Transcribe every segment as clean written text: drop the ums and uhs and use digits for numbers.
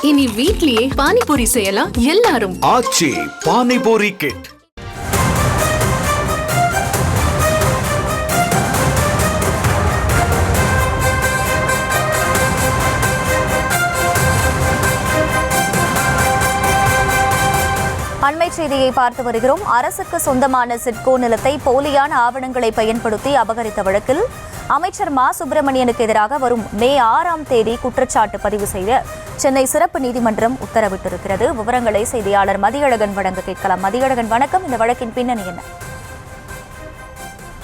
இனி வீட்லயே பானிபூரி செய்யலாம் எல்லாரும். ஆச்சி பானிபூரி கிட். அண்மை செய்தியை பார்த்து வருகிறோம். அரசுக்கு சொந்தமான சிட்கோ நிலத்தை போலியான ஆவணங்களை பயன்படுத்தி அபகரித்த வழக்கில் அமைச்சர் மா சுப்பிரமணியனுக்கு எதிராக வரும் மே 6ஆம் தேதி குற்றச்சாட்டு பதிவு செய்த சென்னை சிறப்பு நீதிமன்றம் உத்தரவிட்டிருக்கிறது. விவரங்களை செய்தியாளர் மதியழகன் வழங்க கேட்கலாம். மதியழகன், வணக்கம். இந்த வழக்கின் பின்னணி என்ன?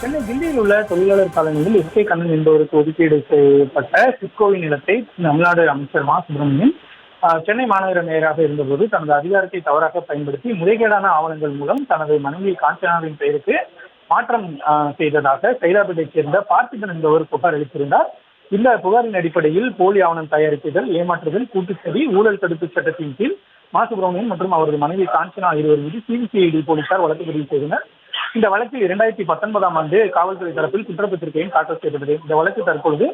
சென்னை கிண்டியில் உள்ள தொழிலாளர் காலனியில் எஸ்.கே. கண்ணன் என்பவருக்கு ஒதுக்கீடு செய்யப்பட்ட சிட்கோவின் நிலத்தை தமிழ்நாடு அமைச்சர் மா சுப்பிரமணியன் சென்னை மாநகர மேயராக இருந்தபோது தனது அதிகாரத்தை தவறாக பயன்படுத்தி முறைகேடான ஆவணங்கள் மூலம் தனது மனைவி காஞ்சனாவின் பெயருக்கு மாற்றம் செய்ததாக சைதாப்பேட்டையைச் சேர்ந்த பார்த்திபன் என்பவர் புகார் அளித்திருந்தார். இந்த புகாரின் அடிப்படையில் போலி ஆவணம் தயாரிப்புகள், ஏமாற்றுதல், கூட்டுச்சதி, ஊழல் தடுப்பு சட்டத்தின் கீழ் மா சுப்பிரமணியன் மற்றும் அவரது மனைவி காஞ்சனா இருவர் மீது சிபிசிஐடி போலீசார் வழக்கு பதிவு செய்தனர். இந்த வழக்கில் 2019ஆம் ஆண்டு காவல்துறை தரப்பில் குற்றப்பத்திரிகையும் தாக்கல் செய்யப்பட்டது. இந்த வழக்கு தற்பொழுது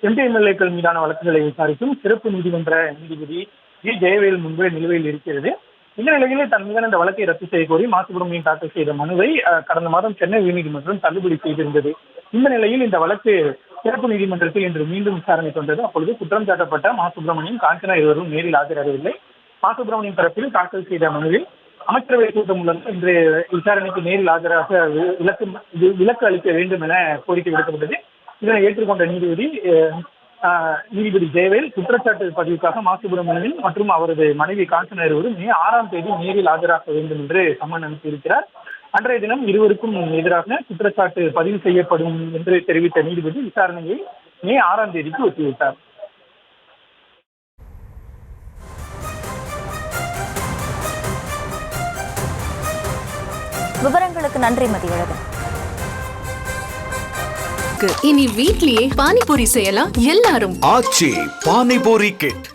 எம்எல்ஏக்கள் மீதான வழக்குகளை விசாரிக்கும் சிறப்பு நீதிமன்ற நீதிபதி ஜி ஜெயவேல் முன்பு நிலுவையில் இருக்கிறது. இந்த நிலையிலே தன் மீதான இந்த வழக்கை ரத்து செய்ய கோரி மா சுப்பிரமணியன் தாக்கல் செய்த மனுவை கடந்த மாதம் சென்னை உயர்நீதிமன்றம் தள்ளுபடி செய்திருந்தது. இந்த நிலையில் இந்த வழக்கு சிறப்பு நீதிமன்றத்தில் இன்று மீண்டும் விசாரணைக்கு வந்தது. அப்பொழுது குற்றம் சாட்டப்பட்ட மா சுப்பிரமணியன், காஞ்சனா இருவரும் நேரில் ஆஜராகவில்லை. மா சுப்பிரமணியன் தரப்பில் தாக்கல் செய்த மனுவில் அமைச்சரவை கூட்டம் மூலம் இன்று விசாரணைக்கு நேரில் ஆஜராக விலக்கு அளிக்க வேண்டும் என கோரிக்கை விடுக்கப்பட்டது. இதனை ஏற்றுக்கொண்ட நீதிபதி ஜெயவேல் குற்றச்சாட்டு பதிவுக்காக மா சுப்பிரமணியன் மற்றும் அவரது மனைவி காஞ்சனா இருவரும் மே 6ஆம் தேதி நேரில் ஆஜராக வேண்டும் என்று சம்மன் அனுப்பியிருக்கிறார். அன்றைய தினம் இருவருக்கும் எதிராக குற்றச்சாட்டு பதிவு செய்யப்படும் என்று தெரிவித்த நீதிபதி விசாரணையை மே 6ஆம் தேதிக்கு ஒத்திவைத்தார். விவரங்களுக்கு நன்றி மதியழகன். இனி வீட்லயே பானிபூரி செய்யலாம் எல்லாரும். ஆச்சி பானிபூரி கிட்.